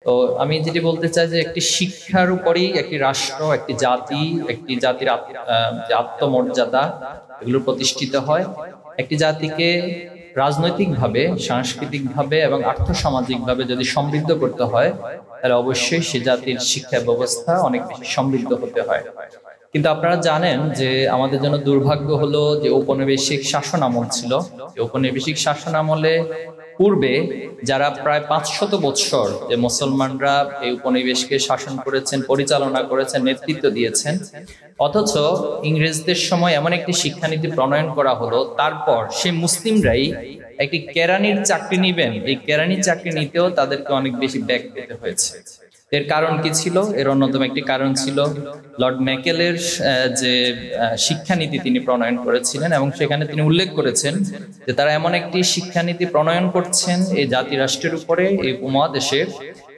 তো আমি যেটি বলতে চাই যে একটি শিক্ষার উপরেই একটি রাষ্ট্র, একটি জাতির আত্মমর্যাদা এগুলো প্রতিষ্ঠিত হয়। একটি জাতিকে রাজনৈতিকভাবে, সাংস্কৃতিকভাবে এবং আর্থসামাজিকভাবে যদি সমৃদ্ধ করতে হয়, তাহলে অবশ্যই সে জাতির শিক্ষা ব্যবস্থা অনেক বেশি সমৃদ্ধ হতে হয়। কিন্তু আপনারা জানেন যে আমাদের জন্য দুর্ভাগ্য হলো যে ঔপনিবেশিক শাসন আমল ছিল। ঔপনিবেশিক শাসন আমলে পূর্বে যারা প্রায় 500 বৎসর যে মুসলমানরা এই উপনিবেশকে শাসন করেছেন, পরিচালনা করেছেন, নেতৃত্ব দিয়েছেন, অথচ ইংরেজদের সময় এমন একটি শিক্ষানীতি প্রণয়ন করা হলো, তারপর সেই মুসলিমরাই একটি কেরানির চাকরি নিবেন, এই কেরানির চাকরি নিতেও তাদেরকে অনেক বেশি ব্যাক পেতে হয়েছে। এর কারণ কি ছিল? এর অন্যতম একটি কারণ ছিল লর্ড ম্যাকেলের যে শিক্ষানীতি তিনি প্রণয়ন করেছিলেন, এবং সেখানে তিনি উল্লেখ করেছেন যে তারা এমন একটি শিক্ষানীতি প্রণয়ন করছেন এই জাতি রাষ্ট্রের উপরে, এই উপমহাদেশে,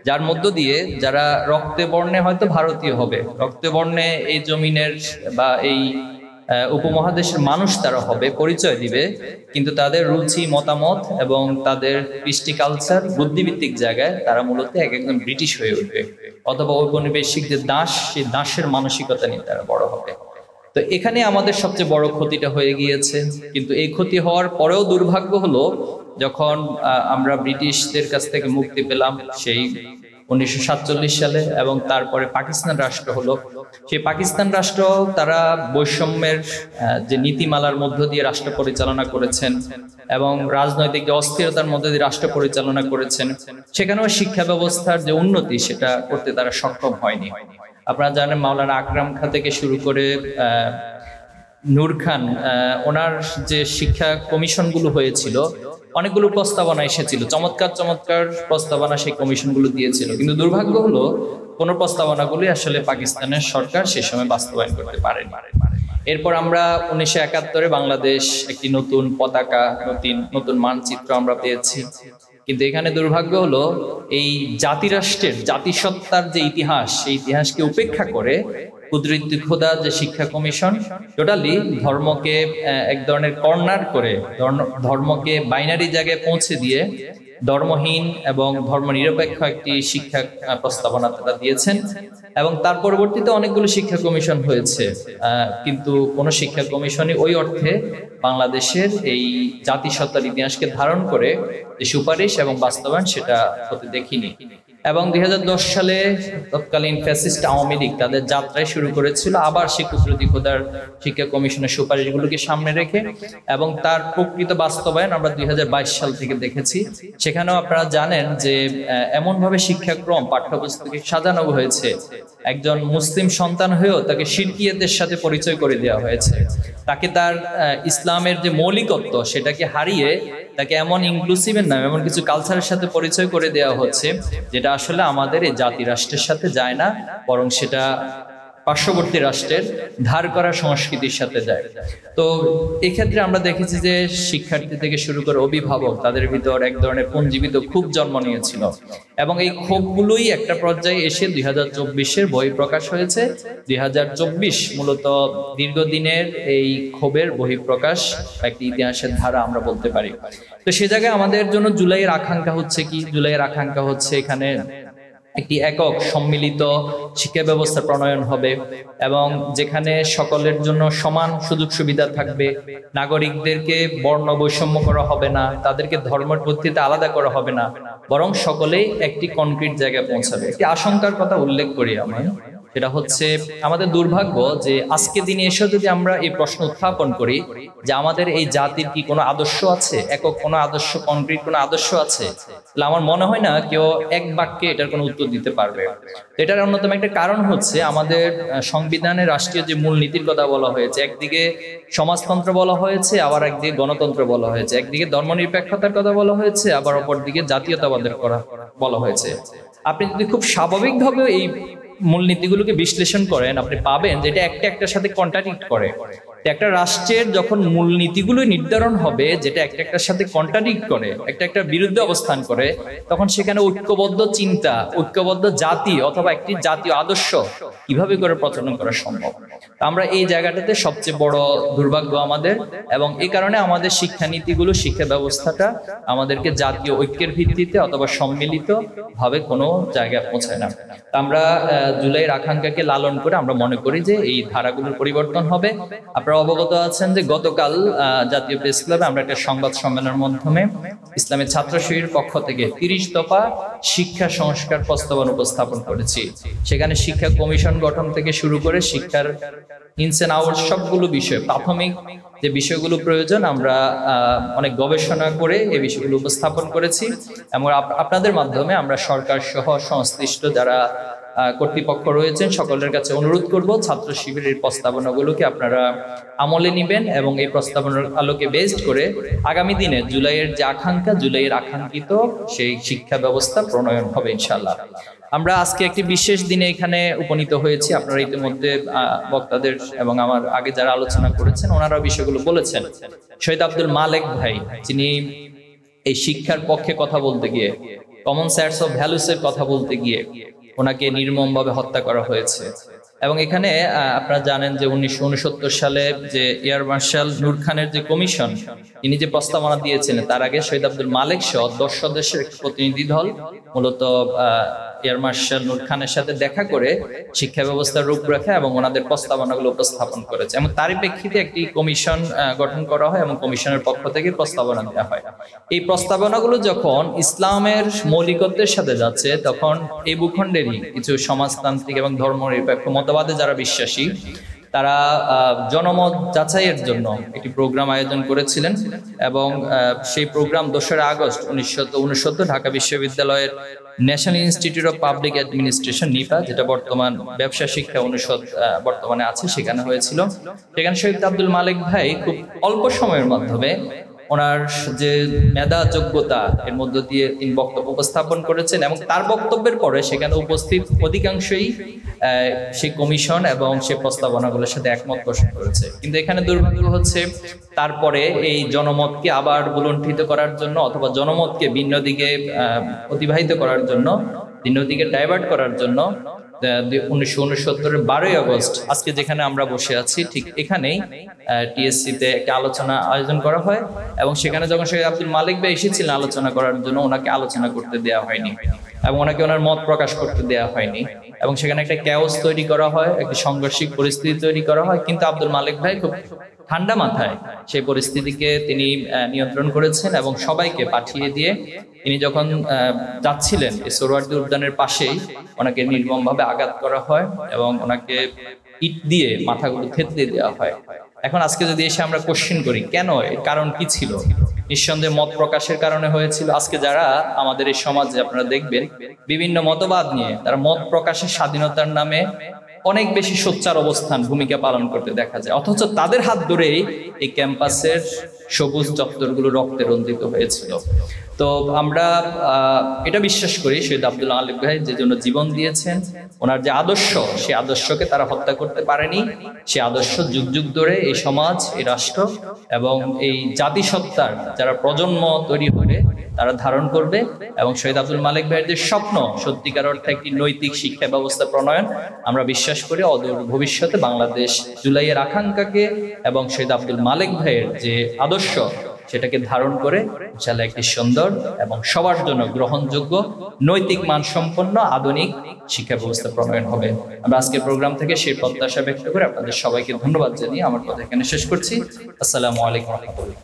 যার মধ্য দিয়ে যারা রক্তে বর্ণে হয়তো ভারতীয় হবে, রক্তে বর্ণে এই জমিনের বা এই উপমহাদেশের মানুষ তারা হবে, পরিচয় দিবে, কিন্তু তাদের রুচি, মতামত এবং তাদের কৃষ্টি কালচার, বুদ্ধিভিত্তিক জায়গায় তারা মূলত একজন ব্রিটিশ হয়ে উঠবে, অথবা ঔপনিবেশিক যে দাস, সেই দাসের মানসিকতা নিয়ে তারা বড় হবে। তো এখানে আমাদের সবচেয়ে বড় ক্ষতিটা হয়ে গিয়েছে। কিন্তু এই ক্ষতি হওয়ার পরেও দুর্ভাগ্য হলো, যখন আমরা ব্রিটিশদের কাছ থেকে মুক্তি পেলাম সেই 1947 সালে, এবং তারপরে পাকিস্তান রাষ্ট্র হলো, সেই পাকিস্তান রাষ্ট্র তারা বৈষম্যের যে নীতিমালার মধ্য দিয়ে রাষ্ট্র পরিচালনা করেছেন এবং রাজনৈতিক অস্থিরতার মধ্যে দিয়ে রাষ্ট্র পরিচালনা করেছেন, সেখানেও শিক্ষা ব্যবস্থার যে উন্নতি সেটা করতে তারা সক্ষম হয়নি। আপনারা জানেন মাওলানা আকরাম খাঁ থেকে শুরু করে নূর খান, ওনার যে শিক্ষা কমিশনগুলো হয়েছিল, অনেকগুলো প্রস্তাবনা এসেছিল, চমৎকার চমৎকার প্রস্তাবনা সেই কমিশনগুলো দিয়েছিল, কিন্তু দুর্ভাগ্য হলো কোন প্রস্তাবনাগুলি আসলে পাকিস্তানের সরকার সে সময় বাস্তবায়ন করতে পারেনি। এরপর আমরা 1971-এ বাংলাদেশ একটি নতুন পতাকা, নতুন মানচিত্র আমরা পেয়েছি। কিন্তু এখানে দুর্ভাগ্য হলো এই জাতিরাষ্ট্রের, জাতিসত্তার যে ইতিহাস, সেই ইতিহাসকে উপেক্ষা করে কুদরতি খোদা যে শিক্ষা কমিশন টোটালি ধর্মকে এক ধরনের কর্নার করে, ধর্মকে বাইনারি জায়গায় পৌঁছে দিয়ে ধর্মহীন এবং ধর্মনিরপেক্ষ একটি শিক্ষা প্রস্তাবনা তারা দিয়েছেন। এবং তার পরবর্তীতে অনেকগুলো শিক্ষা কমিশন হয়েছে, কিন্তু কোন শিক্ষা কমিশনই ওই অর্থে বাংলাদেশের এই জাতিসত্তার ইতিহাসকে ধারণ করে যে সুপারিশ এবং বাস্তবায়ন সেটা হতে দেখিনি। এবং 2010 সালে তৎকালীন ফ্যাসিস্ট আওয়ামী লীগ তাদের যাত্রায় শুরু করেছিল আবার সেই কুদরতি খোদার শিক্ষা কমিশনের সুপারিশগুলোকে সামনে রেখে, এবং তার প্রকৃত বাস্তবায়ন আমরা 2022 সাল থেকে দেখেছি। সেখানেও আপনারা জানেন যে এমনভাবে শিক্ষাক্রম, পাঠ্যপুস্তকে সাজানো হয়েছে, একজন মুসলিম সন্তান হয়েও তাকে শিরকিয়াতের সাথে পরিচয় করে দেওয়া হয়েছে, তাকে তার ইসলামের যে মৌলিকত্ব সেটাকে হারিয়ে তাকে এমন ইনক্লুসিভের নাম, এমন কিছু কালচারের সাথে পরিচয় করে দেওয়া হচ্ছে যেটা আসলে আমাদের এই জাতি রাষ্ট্রের সাথে যায় না, বরং সেটা পার্শ্ববর্তী রাষ্ট্রের ধার করা সংস্কৃতির সাথে যায়। তো এক্ষেত্রে আমরা দেখেছি যে শিক্ষার্থী থেকে শুরু করে অভিভাবক, তাদের ভিতর এক ধরনের পুঞ্জীবিত ক্ষোভ জন্ম নিয়েছিল, এবং এই ক্ষোভগুলোই একটা পর্যায়ে এসে 2024-এর বই প্রকাশ হয়েছে। 2024 মূলত দীর্ঘদিনের এই ক্ষোভের বহিঃপ্রকাশ, একটি ইতিহাসের ধারা আমরা বলতে পারি। তো সে জায়গায় আমাদের জন্য জুলাইয়ের আকাঙ্ক্ষা হচ্ছে কি? জুলাইয়ের আকাঙ্ক্ষা হচ্ছে এখানে একটি একক সম্মিলিত শিক্ষা ব্যবস্থা প্রণয়ন হবে, এবং যেখানে সকলের জন্য সমান সুযোগ সুবিধা থাকবে, নাগরিকদেরকে বর্ণ বৈষম্য করা হবে না, তাদেরকে ধর্মের ভিত্তিতে আলাদা করা হবে না, বরং সকলেই একটি কনক্রিট জায়গায় পৌঁছাবে। একটি আশঙ্কার কথা উল্লেখ করি আমি, সেটা হচ্ছে আমাদের দুর্ভাগ্য যে আজকে দিনে এসে যদি আমরা এই প্রশ্ন উত্থাপন করি যে আমাদের এই জাতির কি কোনো আদর্শ আছে, একক কোনো আদর্শ, কনক্রিট কোনো আদর্শ আছে, তাহলে আমার মনে হয় না কেউ এক বাক্যে এটার কোনো উত্তর দিতে পারবে। এটার অন্যতম একটা কারণ হচ্ছে আমাদের সংবিধানে রাষ্ট্রীয় যে মূলনীতির কথা বলা হয়েছে, একদিকে সমাজতন্ত্র বলা হয়েছে, আবার একদিকে গণতন্ত্র বলা হয়েছে, একদিকে ধর্মনিরপেক্ষতার কথা বলা হয়েছে, আবার অপরদিকে জাতীয়তাবাদের কথা বলা হয়েছে। আপনি যদি খুব স্বাভাবিকভাবে এই মূলনীতিগুলোকে বিশ্লেষণ করেন, আপনি পাবেন যে এটা একটার সাথে কন্ট্রাডিক্ট করে। একটা রাষ্ট্রের যখন মূলনীতিগুলো নির্ধারণ হবে যেটা একটার সাথে কন্ট্রাডিক্ট করে, একটা বিরুদ্ধে অবস্থান করে, তখন সেখানে ঐক্যবদ্ধ চিন্তা, ঐক্যবদ্ধ জাতি অথবা একটি জাতীয় আদর্শ কিভাবে করে প্রচলন করা সম্ভব। আমরা এই জায়গাটাতে সবচেয়ে বড় দুর্ভাগ্য আমাদের, এবং এই কারণে আমাদের শিক্ষানীতিগুলো, শিক্ষা ব্যবস্থাটা আমাদেরকে জাতীয় ঐক্যের ভিত্তিতে অথবা সম্মিলিত ভাবে কোনো জায়গায় পৌঁছায় না। আমরা জুলাইয়ের আকাঙ্ক্ষাকে লালন করে আমরা মনে করি যে এই ধারাগুলোর পরিবর্তন হবে। আপনারা অবগত আছেন যে গতকাল জাতীয় প্রেস ক্লাবে আমরা একটা সংবাদ সম্মেলনের মাধ্যমে ইসলামের ছাত্র শিবিরের পক্ষ থেকে 30 দফা শিক্ষা সংস্কার প্রস্তাবনা উপস্থাপন করেছি। সেখানে শিক্ষা কমিশন গঠন থেকে শুরু করে শিক্ষার ইনস এন্ড আউটস সবগুলো বিষয়, প্রাথমিক যে বিষয়গুলো প্রয়োজন, আমরা অনেক গবেষণা করে এই বিষয়গুলো উপস্থাপন করেছি। এবং আপনাদের মাধ্যমে আমরা সরকার সহ সংশ্লিষ্ট যারা কর্তৃপক্ষ রয়েছেন সকলের কাছে অনুরোধ করব ছাত্র শিবিরের প্রস্তাবনাগুলোকে আপনারা আমলে নেবেন এবং এই প্রস্তাবনার আলোকে বেসড করে আগামী দিনে জুলাইয়ের যে আকাঙ্ক্ষা, জুলাইয়ের আকাঙ্ক্ষিত সেই শিক্ষা ব্যবস্থা প্রণয়ন হবে ইনশাআল্লাহ। আমরা আজকে একটি বিশেষ দিনে এখানে উপনীত হয়েছি। আপনারা ইতিমধ্যে বক্তাদের এবং আমার আগে যারা আলোচনা করেছেন ওনারা বিষয়গুলো বলেছেন। শহীদ আব্দুল মালেক ভাই, যিনি এই শিক্ষার পক্ষে কথা বলতে গিয়ে, কমন সেটস অফ ভ্যালুস এর কথা বলতে গিয়ে ওনাকে নির্মমভাবে হত্যা করা হয়েছে। এবং এখানে আপনারা জানেন যে 1969 সালে যে এয়ার মার্শাল নূর খানের যে কমিশন, তিনি যে প্রস্তাবনা দিয়েছিলেন, তার আগে শহীদ আব্দুল মালেক সহ 10 সদস্যের একটি প্রতিনিধি দল মূলত এয়ার মার্শাল নূর খানের সাথে দেখা করে শিক্ষা ব্যবস্থার রূপরেখা এবং ওনাদের প্রস্তাবনাগুলো উপস্থাপন করেছে। এবং তারই প্রেক্ষিতে একটি কমিশন গঠন করা হয় এবং কমিশনের পক্ষ থেকে প্রস্তাবনা দেওয়া হয়। এই প্রস্তাবনাগুলো যখন ইসলামের মৌলিকত্বের সাথে যাচ্ছে, তখন এই ভূখণ্ডেরই কিছু সমাজতান্ত্রিক এবং ধর্মনিরপেক্ষ মতবাদে যারা বিশ্বাসী, তারা জনমত যাচাইয়ের জন্য একটি প্রোগ্রাম আয়োজন করেছিলেন। এবং সেই প্রোগ্রাম 2 আগস্ট 1969 ঢাকা বিশ্ববিদ্যালয়ের national institute of public administration, NIPA, যেটা বর্তমান ব্যবসা শিক্ষা অনুষদ বর্তমানে আছে, সেখানে হয়েছিল। সেখানে শহীদ আব্দুল মালেক ভাই খুব অল্প সময়ের মাধ্যমে ওনার যে মেধা যোগ্যতা এর মধ্য দিয়ে তিনি বক্তব্য উপস্থাপন করেছেন, এবং তার বক্তব্যের পরে সেখানে উপস্থিত অধিকাংশই সেই কমিশন এবং সেই প্রস্তাবনাগুলোর সাথে একমত পোষণ করেছে। কিন্তু এখানে দুর্ভাগ্য হচ্ছে, তারপরে এই জনমতকে আবার বুলণ্ঠিত করার জন্য অথবা জনমতকে ভিন্ন দিকে অতিবাহিত করার জন্য, ভিন্ন দিকে ডাইভার্ট করার জন্য 1969 12 আগস্ট আজকে যেখানে আমরা বসে আছি, ঠিক এখানেই টিএসসিতে একটা আলোচনা আয়োজন করা হয়। এবং সেখানে যখন শহীদ আব্দুল মালেক ভাই এসেছিলেন আলোচনা করার জন্য, ওনাকে আলোচনা করতে দেওয়া হয়নি এবং ওনাকে ওনার মত প্রকাশ করতে দেওয়া হয়নি। এবং সেখানে একটা ক্যাওস তৈরি করা হয়, একটি সাংঘর্ষিক পরিস্থিতি তৈরি করা হয়। কিন্তু আব্দুল মালেক ভাই খুব ঠান্ডা মাথায় সেই পরিস্থিতিকে তিনি নিয়ন্ত্রণ করেছেন এবং সবাইকে পাঠিয়ে দিয়ে তিনি যখন যাচ্ছিলেন এই সোহরাওয়ার্দী উদ্যানের পাশেই ওনাকে নির্মমভাবে আঘাত করা হয় এবং ওনাকে ইট দিয়ে মাথাগুলো থেতলে দেওয়া হয়। এখন আজকে যদি এসে আমরা কোশ্চেন করি কেন, এর কারণ কি ছিল, নিঃসন্দেহে মত প্রকাশের কারণে হয়েছিল। আজকে যারা আমাদের এই সমাজে আপনারা দেখবেন বিভিন্ন মতবাদ নিয়ে তারা মত প্রকাশের স্বাধীনতার নামে অনেক বেশি সোচ্চার অবস্থান ভূমিকা পালন করতে দেখা যায়, অথচ তাদের হাত ধরেই এই ক্যাম্পাসের সবুজ চত্বরগুলো রক্তে রঞ্জিত হয়েছিল। তো আমরা এটা বিশ্বাস করি শহীদ আব্দুল মালেক ভাই যে জন্য জীবন দিয়েছেন, ওনার যে আদর্শ, সেই আদর্শকে তারা হত্যা করতে পারেনি। সেই আদর্শ যুগ যুগ ধরে এই সমাজ, এই রাষ্ট্র এবং এই জাতিসত্তার যারা প্রজন্ম তৈরি হবে তারা ধারণ করবে। এবং শহীদ আব্দুল মালেক ভাইয়ের যে স্বপ্ন, সত্যিকার অর্থে একটি নৈতিক শিক্ষা ব্যবস্থা প্রণয়ন, আমরা বিশ্বাস করি অদূর ভবিষ্যতে বাংলাদেশ জুলাইয়ের আকাঙ্ক্ষাকে এবং শহীদ আব্দুল মালেক ভাইয়ের যে আদর্শ সেটাকে ধারণ করে ইনশাআল্লাহ একটি সুন্দর এবং সবার জন্য গ্রহণযোগ্য, নৈতিক মানসম্পন্ন আধুনিক শিক্ষা ব্যবস্থা প্রণয়ন হবে। আমরা আজকের প্রোগ্রাম থেকে সেই প্রত্যাশা ব্যক্ত করে আপনাদের সবাইকে ধন্যবাদ জানিয়ে আমার কথা এখানে শেষ করছি। আসসালামু আলাইকুম ওয়া রাহমাতুল্লাহ।